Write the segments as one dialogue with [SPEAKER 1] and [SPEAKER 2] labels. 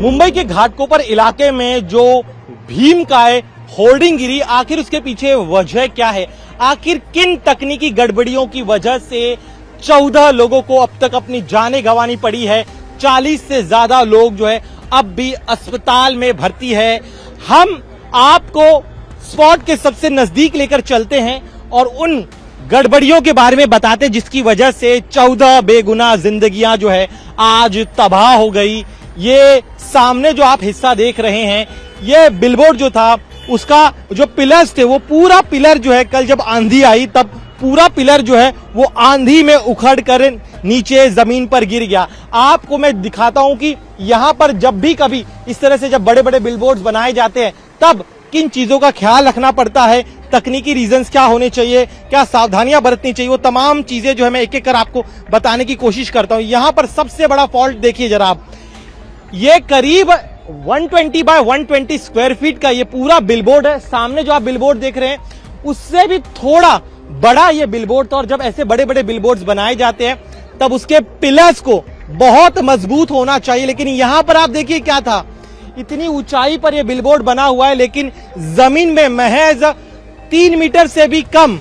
[SPEAKER 1] मुंबई के घाटकोपर इलाके में जो भीमकाय होर्डिंग गिरी, आखिर उसके पीछे वजह क्या है? आखिर किन तकनीकी गड़बड़ियों की वजह से 14 लोगों को अब तक अपनी जानें गंवानी पड़ी है? 40 से ज्यादा लोग जो है अब भी अस्पताल में भर्ती है। हम आपको स्पॉट के सबसे नजदीक लेकर चलते हैं और उन गड़बड़ियों के बारे में बताते जिसकी वजह से 14 बेगुनाह जिंदगियां जो है आज तबाह हो गई। ये सामने जो आप हिस्सा देख रहे हैं, ये बिलबोर्ड जो था उसका जो पिलर्स थे, वो पूरा पिलर जो है कल जब आंधी आई तब पूरा पिलर जो है वो आंधी में उखड़ कर नीचे जमीन पर गिर गया। आपको मैं दिखाता हूं कि यहां पर जब भी कभी इस तरह से जब बड़े बड़े बिलबोर्ड्स बनाए जाते हैं तब किन चीजों का ख्याल रखना पड़ता है, तकनीकी रीजंस क्या होने चाहिए, क्या सावधानियां बरतनी चाहिए, वो तमाम चीजें जो है मैं एक एक कर आपको बताने की कोशिश करता हूं। यहां पर सबसे बड़ा फॉल्ट देखिए जरा आप, ये करीब 120 बाय 120 स्क्वायर फीट का ये पूरा बिलबोर्ड है। सामने जो आप बिलबोर्ड देख रहे हैं उससे भी थोड़ा बड़ा ये बिलबोर्ड था, और जब ऐसे बड़े बड़े बिलबोर्ड्स बनाए जाते हैं तब उसके पिलर्स को बहुत मजबूत होना चाहिए। लेकिन यहां पर आप देखिए क्या था, इतनी ऊंचाई पर यह बिलबोर्ड बना हुआ है लेकिन जमीन में महज 3 मीटर से भी कम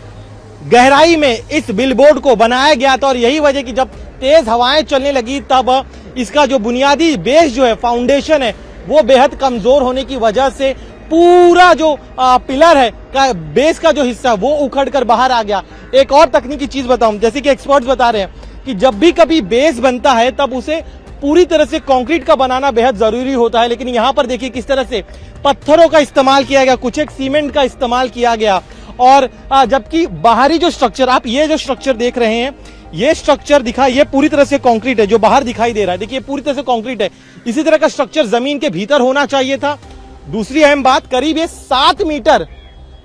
[SPEAKER 1] गहराई में इस बिलबोर्ड को बनाया गया था। और यही वजह कि जब तेज हवाएं चलने लगी तब इसका जो बुनियादी बेस जो है, फाउंडेशन है, वो बेहद कमजोर होने की वजह से पूरा जो पिलर है का बेस का जो हिस्सा है वो उखड़ कर बाहर आ गया। एक और तकनीकी चीज बताऊं, जैसे कि एक्सपर्ट्स बता रहे हैं कि जब भी कभी बेस बनता है तब उसे पूरी तरह से कंक्रीट का बनाना बेहद जरूरी होता है, लेकिन यहां पर देखिए किस तरह से पत्थरों का इस्तेमाल किया गया, कुछ एक सीमेंट का इस्तेमाल किया गया। और जबकि बाहरी जो स्ट्रक्चर, आप ये जो स्ट्रक्चर देख रहे हैं, ये स्ट्रक्चर ये पूरी तरह से कंक्रीट है, जो बाहर दिखाई दे रहा है देखिए पूरी तरह से कंक्रीट है। इसी तरह का स्ट्रक्चर जमीन के भीतर होना चाहिए था। दूसरी अहम बात, करीब ये 7 मीटर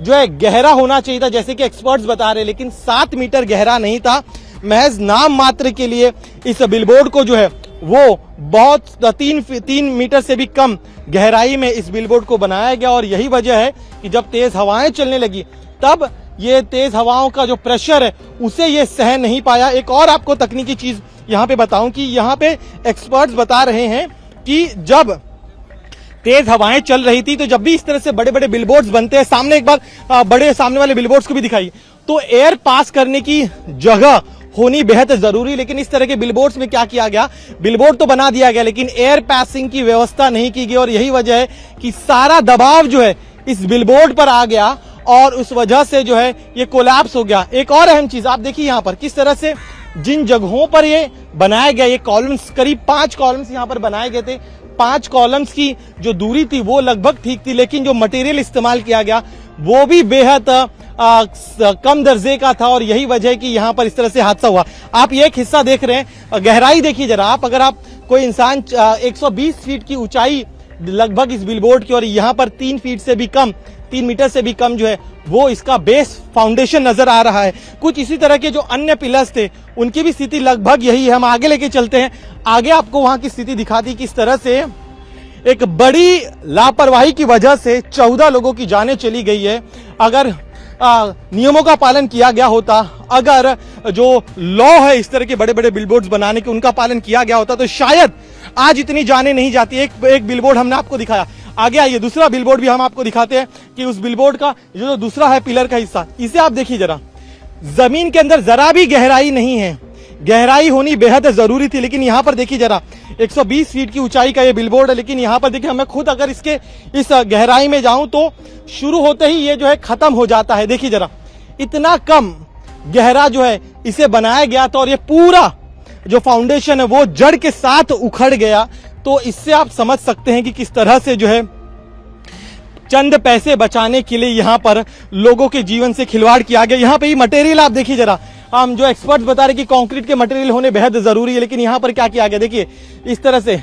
[SPEAKER 1] जो है गहरा होना चाहिए था, जैसे कि एक्सपर्ट्स बता रहे हैं, लेकिन 7 मीटर गहरा नहीं था। महज नाम मात्र के लिए इस बिलबोर्ड को जो है वो बहुत 3 मीटर से भी कम गहराई में इस बिलबोर्ड को बनाया गया। और यही वजह है कि जब तेज हवाएं चलने लगी तब ये तेज हवाओं का जो प्रेशर है उसे ये सहन नहीं पाया। एक और आपको तकनीकी चीज यहाँ पे बताऊं कि यहाँ पे एक्सपर्ट्स बता रहे हैं कि जब तेज हवाएं चल रही थी तो जब भी इस तरह से बड़े बड़े बिलबोर्ड्स बनते हैं, सामने एक बार बड़े सामने वाले बिलबोर्ड्स को भी दिखाई, तो एयर पास करने की जगह होनी बेहद जरूरी। लेकिन इस तरह के बिलबोर्ड्स में क्या किया गया, बिलबोर्ड तो बना दिया गया लेकिन एयर पासिंग की व्यवस्था नहीं की गई, और यही वजह है कि सारा दबाव जो है इस बिलबोर्ड पर आ गया और उस वजह से जो है ये कोलैप्स हो गया। एक और अहम चीज आप देखिए यहाँ पर किस तरह से जिन जगहों पर ये बनाया गया, ये कॉलम्स, करीब 5 कॉलम्स यहाँ पर बनाए गए थे। 5 कॉलम्स की जो दूरी थी वो लगभग ठीक थी, लेकिन जो मटेरियल इस्तेमाल किया गया वो भी बेहद कम दर्जे का था, और यही वजह है कि यहाँ पर इस तरह से हादसा हुआ। आप ये एक हिस्सा देख रहे हैं, गहराई देखिए जरा आप, अगर आप कोई इंसान 120 फीट की ऊंचाई लगभग इस बिलबोर्ड की, और यहाँ पर 3 फीट से भी कम, 3 मीटर से भी कम जो है वो इसका बेस फाउंडेशन नजर आ रहा है। कुछ इसी तरह के जो अन्य पिलर्स थे उनकी भी स्थिति लगभग यही है। हम आगे लेके चलते हैं, आगे आपको वहां की स्थिति दिखाती किस तरह से एक बड़ी लापरवाही की वजह से 14 लोगों की जानें चली गई है। अगर नियमों का पालन किया गया होता, अगर जो लॉ है इस तरह के बड़े बड़े बिलबोर्ड्स बनाने के उनका पालन किया गया होता तो शायद आज इतनी जानें नहीं जाती। एक बिलबोर्ड हमने आपको दिखाया, आगे आइए दूसरा बिलबोर्ड भी हम आपको दिखाते हैं कि उस बिलबोर्ड का जो दूसरा है पिलर का हिस्सा, इसे आप देखिए जरा, जमीन के अंदर जरा भी गहराई नहीं है, गहराई होनी बेहद जरूरी थी। लेकिन यहाँ पर देखिए जरा 120 फीट की ऊंचाई का ये बिलबोर्ड है, लेकिन यहाँ पर देखिए मैं खुद अगर इसके इस गहराई में जाऊं तो शुरू होते ही ये जो है खत्म हो जाता है। देखिए जरा इतना कम गहरा जो है इसे बनाया गया था, और ये पूरा जो फाउंडेशन है वो जड़ के साथ उखड़ गया। तो इससे आप समझ सकते हैं कि किस तरह से जो है चंद पैसे बचाने के लिए यहाँ पर लोगों के जीवन से खिलवाड़ किया गया। यहाँ पे ही मटेरियल आप देखिए जरा, हम जो एक्सपर्ट्स बता रहे कि कंक्रीट के मटेरियल होने बेहद जरूरी है, लेकिन यहाँ पर क्या किया गया देखिए, इस तरह से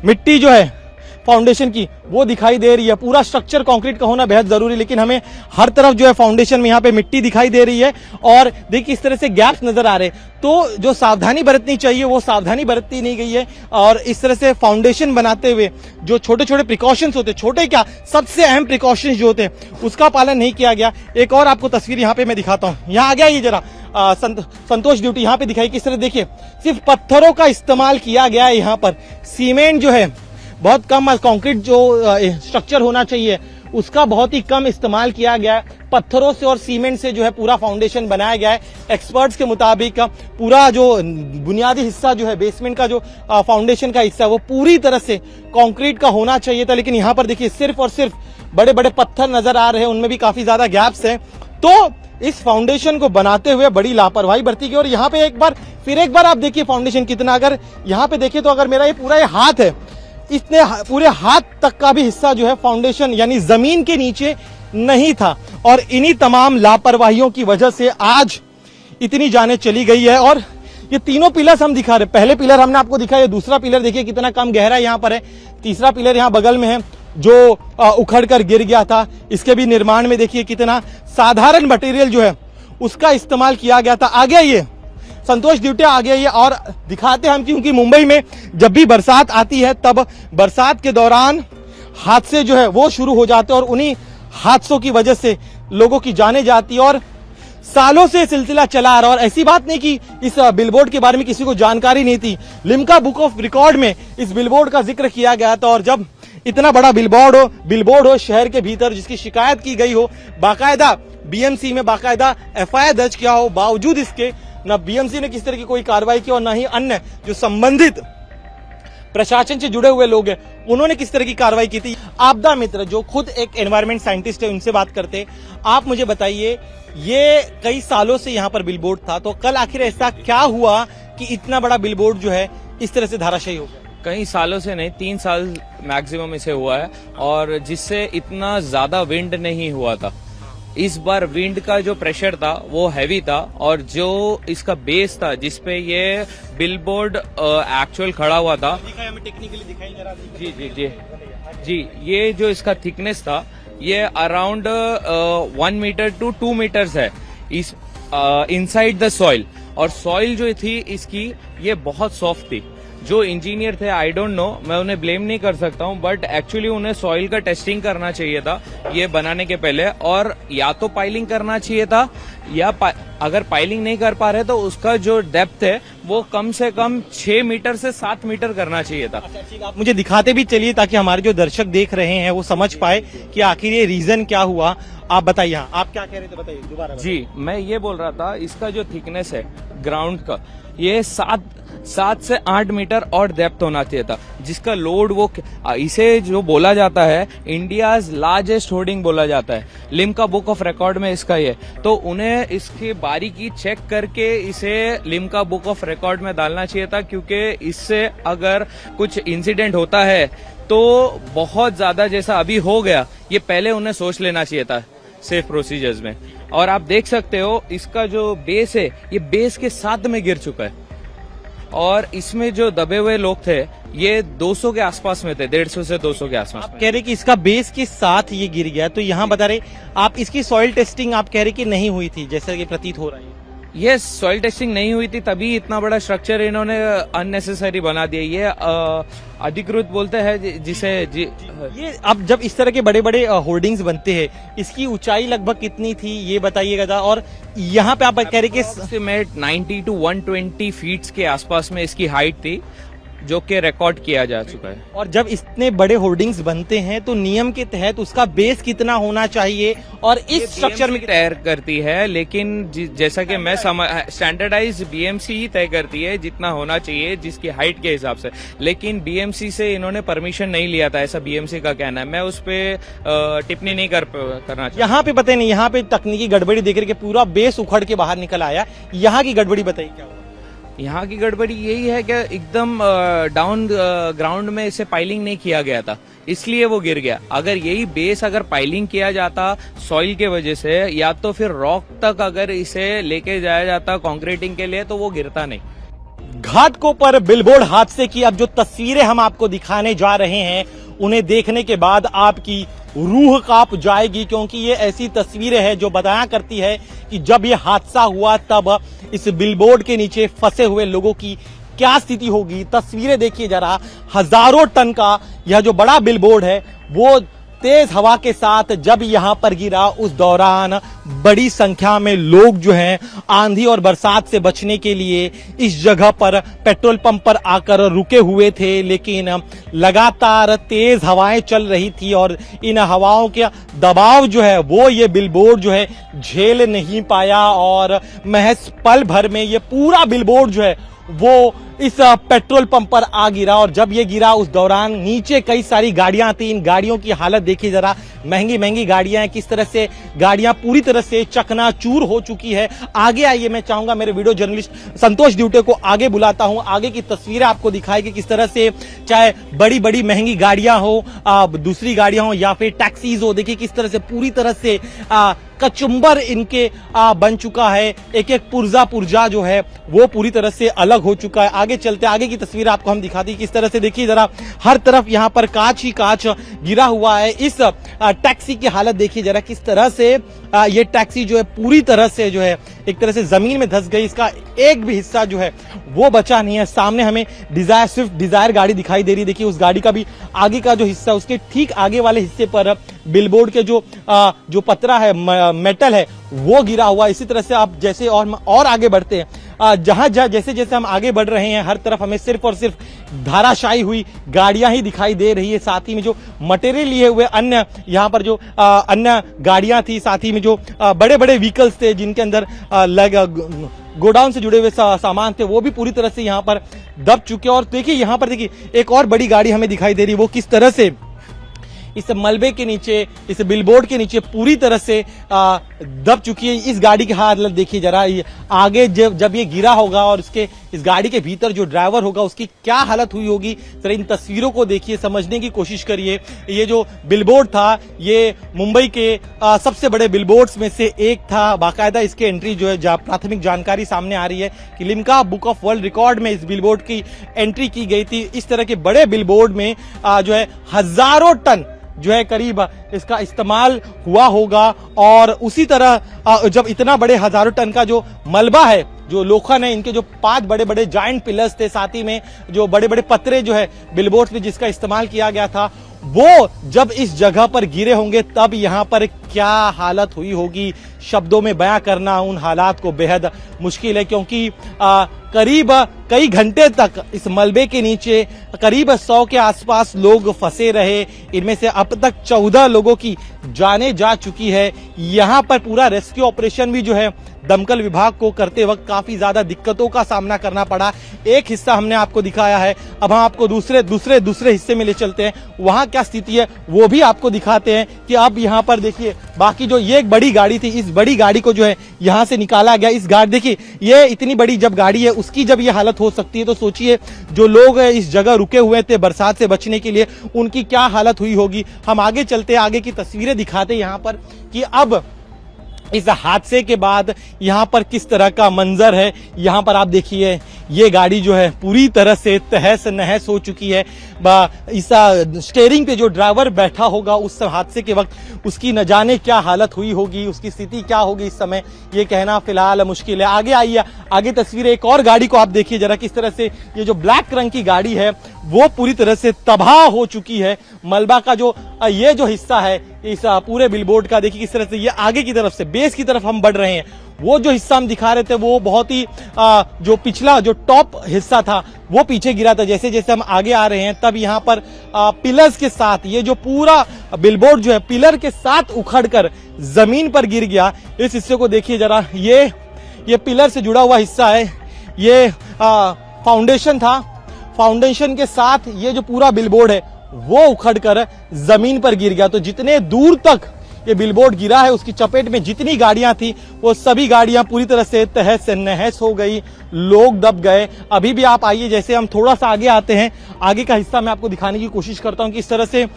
[SPEAKER 1] मिट्टी जो है फाउंडेशन की वो दिखाई दे रही है। पूरा स्ट्रक्चर कंक्रीट का होना बेहद जरूरी, लेकिन हमें हर तरफ जो है फाउंडेशन में यहाँ पे मिट्टी दिखाई दे रही है, और देखिए इस तरह से गैप्स नजर आ रहे हैं। तो जो सावधानी बरतनी चाहिए वो सावधानी बरती नहीं गई है, और इस तरह से फाउंडेशन बनाते हुए जो छोटे छोटे प्रिकॉशंस होते, छोटे क्या सबसे अहम प्रिकॉशंस जो होते हैं उसका पालन नहीं किया गया। एक और आपको तस्वीर यहाँ पे मैं दिखाता हूँ, यहाँ आ गया ये जरा संतोष ड्यूटी यहाँ पे दिखाई, किस तरह देखिए सिर्फ पत्थरों का इस्तेमाल किया गया है। यहाँ पर सीमेंट जो है बहुत कम कंक्रीट जो स्ट्रक्चर होना चाहिए उसका बहुत ही कम इस्तेमाल किया गया है। पत्थरों से और सीमेंट से जो है पूरा फाउंडेशन बनाया गया है। एक्सपर्ट्स के मुताबिक पूरा जो बुनियादी हिस्सा जो है, बेसमेंट का जो फाउंडेशन का हिस्सा है, वो पूरी तरह से कंक्रीट का होना चाहिए था। लेकिन यहाँ पर देखिए सिर्फ और सिर्फ बड़े बड़े पत्थर नजर आ रहे हैं, उनमें भी काफी ज्यादा गैप्स हैं। तो इस फाउंडेशन को बनाते हुए बड़ी लापरवाही बरती गई। और यहाँ पे फिर एक बार आप देखिए फाउंडेशन कितना, अगर यहाँ पे देखिए तो अगर मेरा ये पूरा हाथ है, इतने पूरे हाथ तक का भी हिस्सा जो है फाउंडेशन यानी जमीन के नीचे नहीं था। और इन्हीं तमाम लापरवाहियों की वजह से आज इतनी जाने चली गई है। और ये तीनों पिलर्स हम दिखा रहे, पहले पिलर हमने आपको दिखाया, दूसरा पिलर देखिए कितना कम गहरा यहाँ पर है, तीसरा पिलर यहाँ बगल में है जो उखड़ कर गिर गया था। इसके भी निर्माण में देखिए कितना साधारण मटेरियल जो है उसका इस्तेमाल किया गया था। आ गया ये संतोष दिवटिया, आ गया ये। और दिखाते हम क्योंकि मुंबई में जब भी बरसात आती है तब बरसात के दौरान हादसे जो है वो शुरू हो जाते हैं और उन्हीं हादसों की वजह से लोगों की जानें जाती है। और सालों से सिलसिला चला आ रहा। और ऐसी बात नहीं कि इस बिलबोर्ड के बारे में किसी को जानकारी नहीं थी, लिम्का बुक ऑफ रिकॉर्ड में इस बिलबोर्ड का जिक्र किया गया था। और जब इतना बड़ा बिलबोर्ड हो शहर के भीतर, जिसकी शिकायत की गई हो, बाकायदा बीएमसी में बाकायदा एफआईआर दर्ज किया हो, बावजूद इसके न बीएमसी ने किस तरह की कोई कार्रवाई की और न ही अन्य जो संबंधित प्रशासन से जुड़े हुए लोग हैं उन्होंने किस तरह की कार्रवाई की थी। आपदा मित्र जो खुद एक एनवायरमेंट साइंटिस्ट है, उनसे बात करते। आप मुझे बताइए, ये कई सालों से यहाँ पर बिलबोर्ड था, तो कल आखिर ऐसा क्या हुआ कि इतना बड़ा बिलबोर्ड जो है इस तरह से धराशायी हो गया?
[SPEAKER 2] कई सालों से नहीं, 3 साल मैक्सिमम इसे हुआ है, और जिससे इतना ज्यादा विंड नहीं हुआ था। इस बार विंड का जो प्रेशर था वो हैवी था, और जो इसका बेस था जिसपे ये बिलबोर्ड एक्चुअल खड़ा हुआ था, जी जी जी जी, ये जो इसका थिकनेस था ये अराउंड 1 मीटर to 2 मीटर्स है इस इनसाइड द सॉइल। और सॉइल जो थी इसकी ये बहुत सॉफ्ट थी। जो इंजीनियर थे, आई डोंट नो, मैं उन्हें ब्लेम नहीं कर सकता हूं, बट एक्चुअली उन्हें सॉइल का टेस्टिंग करना चाहिए था ये बनाने के पहले, और या तो पाइलिंग करना चाहिए था, या अगर पाइलिंग नहीं कर पा रहे तो उसका जो डेप्थ है वो कम से कम 6 मीटर से 7 मीटर करना चाहिए था।
[SPEAKER 1] आप मुझे दिखाते भी चलिए ताकि हमारे जो दर्शक देख रहे हैं वो समझ पाए कि आखिर ये रीजन क्या हुआ। आप बताइए, आप क्या कह रहे थे, बताइए दोबारा।
[SPEAKER 2] जी, मैं ये बोल रहा था, इसका जो थिकनेस है ग्राउंड का, ये 7 से 8 मीटर और डेप्थ होना चाहिए था, जिसका लोड वो, इसे जो बोला जाता है इंडियाज लार्जेस्ट होर्डिंग बोला जाता है, लिम्का बुक ऑफ रिकॉर्ड में इसका ये। तो उन्हें इसकी बारीकी चेक करके इसे लिम्का बुक ऑफ रिकॉर्ड में डालना चाहिए था, क्योंकि इससे अगर कुछ इंसिडेंट होता है तो बहुत ज्यादा, जैसा अभी हो गया, ये पहले उन्हें सोच लेना चाहिए था सेफ प्रोसीजर्स में। और आप देख सकते हो इसका जो बेस है ये बेस के साथ में गिर चुका है, और इसमें जो दबे हुए लोग थे ये 200 के आसपास में थे, 150 से 200 के आसपास।
[SPEAKER 1] आप कह रहे कि इसका बेस के साथ ये गिर गया, तो यहाँ बता रहे आप इसकी सॉइल टेस्टिंग आप कह रहे कि नहीं हुई थी, जैसा कि प्रतीत हो रहा है।
[SPEAKER 2] ये सॉइल टेस्टिंग नहीं हुई थी, तभी इतना बड़ा स्ट्रक्चर इन्होंने अननेसेसरी बना दिया। ये अधिकृत बोलते हैं जिसे
[SPEAKER 1] ये अब जब इस तरह के बड़े बड़े होर्डिंग्स बनते हैं, इसकी ऊंचाई लगभग कितनी थी ये बताइएगा। और यहाँ पे आप कह रहे कि
[SPEAKER 2] 90 to 120 फीट के आसपास में इसकी हाइट थी, जो कि रिकॉर्ड किया जा चुका है।
[SPEAKER 1] और जब इतने बड़े होर्डिंग्स बनते हैं तो नियम के तहत उसका बेस कितना होना चाहिए, और इस स्ट्रक्चर में
[SPEAKER 2] तय करती है, लेकिन जैसा कि मैं स्टैंडर्डाइज बीएमसी ही तय करती है जितना होना चाहिए जिसकी हाइट के हिसाब से। लेकिन बीएमसी से इन्होंने परमिशन नहीं लिया था, ऐसा बीएमसी का कहना है। मैं उस पर टिप्पणी नहीं करना चाहता।
[SPEAKER 1] यहाँ पे पता नहीं, यहाँ पे तकनीकी गड़बड़ी देख के पूरा बेस उखड़ के बाहर निकल आया। यहाँ की गड़बड़ी बताइए क्या हुआ?
[SPEAKER 2] यहाँ की गड़बड़ी यही है कि एकदम डाउन ग्राउंड में इसे पाइलिंग नहीं किया गया था, इसलिए वो गिर गया। अगर यही बेस अगर पाइलिंग किया जाता सॉइल के वजह से, या तो फिर रॉक तक अगर इसे लेके जाया जाता कंक्रीटिंग के लिए, तो वो गिरता नहीं।
[SPEAKER 1] घाटकों पर बिलबोर्ड हादसे की अब जो तस्वीरें हम आपको दिखाने जा रहे हैं, उन्हें देखने के बाद आपकी रूह कांप जाएगी, क्योंकि ये ऐसी तस्वीरें हैं जो बताया करती है कि जब ये हादसा हुआ तब इस बिलबोर्ड के नीचे फंसे हुए लोगों की क्या स्थिति होगी। तस्वीरें देखिए जरा, हजारों टन का यह जो बड़ा बिलबोर्ड है वो तेज हवा के साथ जब यहां पर गिरा उस दौरान बड़ी संख्या में लोग जो हैं आंधी और बरसात से बचने के लिए इस जगह पर पेट्रोल पंप पर आकर रुके हुए थे, लेकिन लगातार तेज हवाएं चल रही थी और इन हवाओं के दबाव जो है वो ये बिलबोर्ड जो है झेल नहीं पाया और महज पल भर में ये पूरा बिलबोर्ड जो है वो इस पेट्रोल पंप पर आ गिरा। और जब ये गिरा उस दौरान नीचे कई सारी गाड़ियां थी। इन गाड़ियों की हालत देखिए जरा, महंगी महंगी गाड़ियां हैं, किस तरह से गाड़ियां पूरी तरह से चकनाचूर हो चुकी है। आगे आइए, मैं चाहूंगा मेरे वीडियो जर्नलिस्ट संतोष ड्यूटे को आगे बुलाता हूं, आगे की तस्वीरें आपको दिखाई कि किस तरह से चाहे बड़ी बड़ी महंगी गाड़ियां हो, दूसरी गाड़ियां हो या फिर टैक्सीज हो, देखिए किस तरह से पूरी तरह से कचुंबर इनके बन चुका है। एक एक पुर्जा जो है वो पूरी तरह से अलग हो चुका है। आगे चलते, आगे की तस्वीर आपको हम दिखाती किस तरह से, देखिए जरा हर तरफ यहाँ पर कांच ही कांच गिरा हुआ है। इस टैक्सी की हालत देखिए जरा, किस तरह से ये टैक्सी जो है पूरी तरह से जो है एक तरह से जमीन में धंस गई। इसका एक भी हिस्सा जो है वो बचा नहीं है। सामने हमें डिजायर, स्विफ्ट डिजायर गाड़ी दिखाई दे रही है। देखिए उस गाड़ी का भी आगे का जो हिस्सा, उसके ठीक आगे वाले हिस्से पर बिलबोर्ड के जो पतरा है, मेटल है, वो गिरा हुआ। इसी तरह से आप जैसे और आगे बढ़ते हैं, जहां जैसे जैसे हम आगे बढ़ रहे हैं, हर तरफ हमें सिर्फ और सिर्फ धाराशायी हुई गाड़ियां ही दिखाई दे रही है। साथ ही में जो मटेरियल लिए हुए अन्य यहाँ पर जो अन्य गाड़ियां थी, साथ ही में जो बड़े बड़े व्हीकल्स थे जिनके अंदर गोडाउन से जुड़े हुए सामान थे, वो भी पूरी तरह से यहाँ पर दब चुके। और देखिए यहाँ पर देखिए एक और बड़ी गाड़ी हमें दिखाई दे रही है, वो किस तरह से इस मलबे के नीचे, इस बिलबोर्ड के नीचे पूरी तरह से दब चुकी है। इस गाड़ी की हालत देखिए जरा, आगे जब ये गिरा होगा और इस गाड़ी के भीतर जो ड्राइवर होगा उसकी क्या हालत हुई होगी, जरा इन तस्वीरों को देखिए, समझने की कोशिश करिए। ये जो बिलबोर्ड था ये मुंबई के सबसे बड़े बिलबोर्ड्स में से एक था। बाकायदा इसके एंट्री जो है प्राथमिक जानकारी सामने आ रही है कि Limca book of world record में इस बिलबोर्ड की एंट्री की गई थी। इस तरह के बड़े बिलबोर्ड में जो है हजारों टन जो है करीब इसका इस्तेमाल हुआ होगा। और उसी तरह जब इतना बड़े हजारों टन का जो मलबा है, जो लोखंड है, इनके जो 5 बड़े बड़े जायंट पिलर्स थे, साथ ही में जो बड़े बड़े पतरे जो है बिलबोर्ड में जिसका इस्तेमाल किया गया था, वो जब इस जगह पर गिरे होंगे तब यहाँ पर क्या हालत हुई होगी, शब्दों में बयां करना उन हालात को बेहद मुश्किल है। क्योंकि करीब कई घंटे तक इस मलबे के नीचे करीब 100 के आसपास लोग फंसे रहे। इनमें से अब तक 14 लोगों की जानें जा चुकी है। यहाँ पर पूरा रेस्क्यू ऑपरेशन भी जो है दमकल विभाग को करते वक्त काफी ज्यादा दिक्कतों का सामना करना पड़ा। एक हिस्सा हमने आपको दिखाया है, अब हम आपको दूसरे हिस्से में ले चलते हैं, वहां क्या स्थिति है वो भी आपको दिखाते हैं। कि अब यहाँ पर देखिए बाकी जो ये एक बड़ी गाड़ी थी, इस बड़ी गाड़ी को जो है यहाँ से निकाला गया। इस गाड़ी देखिए, ये इतनी बड़ी जब गाड़ी है उसकी जब ये हालत हो सकती है, तो सोचिए जो लोग इस जगह रुके हुए थे बरसात से बचने के लिए, उनकी क्या हालत हुई होगी। हम आगे चलते, आगे की तस्वीरें दिखाते यहाँ पर कि अब इस हादसे के बाद यहाँ पर किस तरह का मंजर है। यहाँ पर आप देखिए ये गाड़ी जो है पूरी तरह से तहस नहस हो चुकी है। इस स्टीयरिंग पे जो ड्राइवर बैठा होगा उस हादसे के वक्त उसकी न जाने क्या हालत हुई होगी, उसकी स्थिति क्या होगी इस समय ये कहना फिलहाल मुश्किल है। आगे आइए, आगे तस्वीरें एक और गाड़ी को आप देखिए जरा, किस तरह से ये जो ब्लैक रंग की गाड़ी है वो पूरी तरह से तबाह हो चुकी है। मलबा का जो ये जो हिस्सा है इस पूरे बिलबोर्ड का, देखिए किस तरह से ये आगे की तरफ से बेस की तरफ हम बढ़ रहे हैं। वो जो हिस्सा हम दिखा रहे थे वो बहुत ही जो पिछला जो टॉप हिस्सा था वो पीछे गिरा था। जैसे जैसे हम आगे आ रहे हैं तब यहाँ पर पिलर्स के साथ ये जो पूरा बिलबोर्ड जो है पिलर के साथ उखड़कर जमीन पर गिर गया। इस हिस्से को देखिए जरा, ये पिलर से जुड़ा हुआ हिस्सा है, ये फाउंडेशन था, फाउंडेशन के साथ ये जो पूरा बिलबोर्ड है वो उखड़कर जमीन पर गिर गया। तो जितने दूर तक ये बिलबोर्ड गिरा है उसकी चपेट में जितनी गाड़ियां थी वो सभी गाड़ियां पूरी तरह से तहस नहस हो गई, लोग दब गए। अभी भी आप आइए, जैसे हम थोड़ा सा आगे आते हैं, आगे का हिस्सा मैं आपको दिखाने की कोशिश करता हूं कि इस तरह से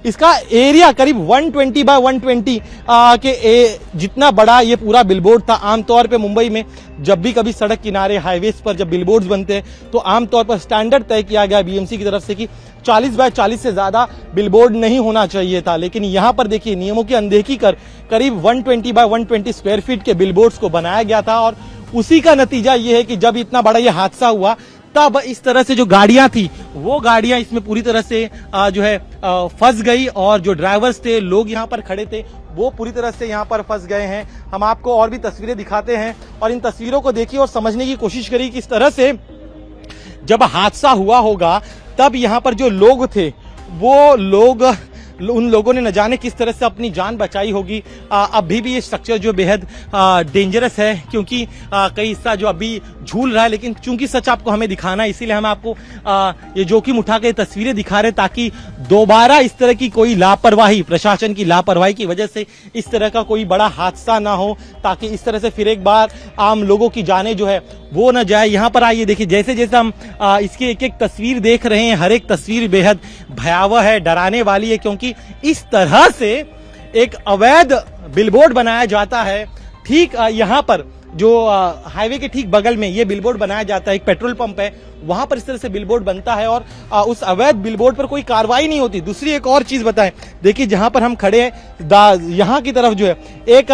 [SPEAKER 1] इसका एरिया करीब 120 बाय 120 के जितना बड़ा ये पूरा बिलबोर्ड था। आमतौर पे मुंबई में जब भी कभी सड़क किनारे हाईवेज पर जब बिलबोर्ड्स बनते हैं तो आमतौर पर स्टैंडर्ड तय किया गया बीएमसी की तरफ से कि 40 बाय 40 से ज्यादा बिलबोर्ड नहीं होना चाहिए था। लेकिन यहाँ पर देखिए नियमों की अनदेखी कर करीब 120 बाय 120 स्क्वायर फीट के बिलबोर्ड्स को बनाया गया था। और उसी का नतीजा ये है कि जब इतना बड़ा ये हादसा हुआ तब इस तरह से जो गाड़ियां थी वो गाड़ियां इसमें पूरी तरह से जो है फंस गई और जो ड्राइवर्स थे, लोग यहाँ पर खड़े थे, वो पूरी तरह से यहाँ पर फंस गए हैं। हम आपको और भी तस्वीरें दिखाते हैं और इन तस्वीरों को देखिए और समझने की कोशिश करिए कि इस तरह से जब हादसा हुआ होगा तब यहाँ पर जो लोग थे वो लोग उन लोगों ने न जाने किस तरह से अपनी जान बचाई होगी। अभी भी ये स्ट्रक्चर जो बेहद डेंजरस है, क्योंकि कई हिस्सा जो अभी झूल रहा है, लेकिन चूंकि सच आपको हमें दिखाना है इसीलिए हम आपको ये जोखिम उठा के तस्वीरें दिखा रहे हैं, ताकि दोबारा इस तरह की कोई लापरवाही, प्रशासन की लापरवाही की वजह से इस तरह का कोई बड़ा हादसा ना हो, ताकि इस तरह से फिर एक बार आम लोगों की जानें जो है वो न जाए। यहाँ पर आइए देखिए, जैसे जैसे हम इसकी एक एक तस्वीर देख रहे हैं, हर एक तस्वीर बेहद भयावह है, डराने वाली है, क्योंकि इस तरह से एक अवैध बिलबोर्ड बनाया जाता है। ठीक यहाँ पर जो हाईवे के ठीक बगल में ये बिलबोर्ड बनाया जाता है, एक पेट्रोल पंप है, वहां पर इस तरह से बिलबोर्ड बनता है और उस अवैध बिलबोर्ड पर कोई कार्रवाई नहीं होती। दूसरी एक और चीज बताएं, देखिए जहां पर हम खड़े हैं यहाँ की तरफ जो है एक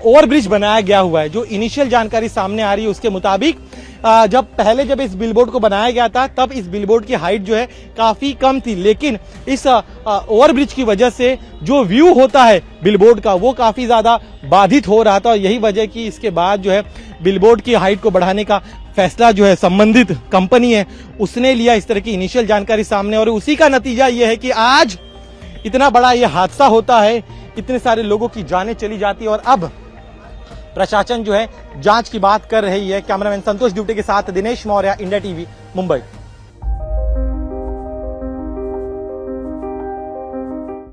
[SPEAKER 1] ओवरब्रिज बनाया गया हुआ है। जो इनिशियल जानकारी सामने आ रही है उसके मुताबिक जब इस बिलबोर्ड को बनाया गया था तब इस बिलबोर्ड की हाइट जो है काफी कम थी, लेकिन इस ओवरब्रिज की वजह से जो व्यू होता है बिलबोर्ड का वो काफी ज्यादा बाधित हो रहा था और यही वजह कि इसके बाद जो है बिलबोर्ड की हाइट को बढ़ाने का फैसला जो है संबंधित कंपनी है उसने लिया। इस तरह की इनिशियल जानकारी सामने और उसी का नतीजा ये है कि आज इतना बड़ा ये हादसा होता है, इतने सारे लोगों की जानें चली जाती है और अब प्रशासन जो है जांच की बात कर रही है। कैमरामैन संतोष ड्यूटी के साथ दिनेश मौर्य, इंडिया टीवी, मुंबई।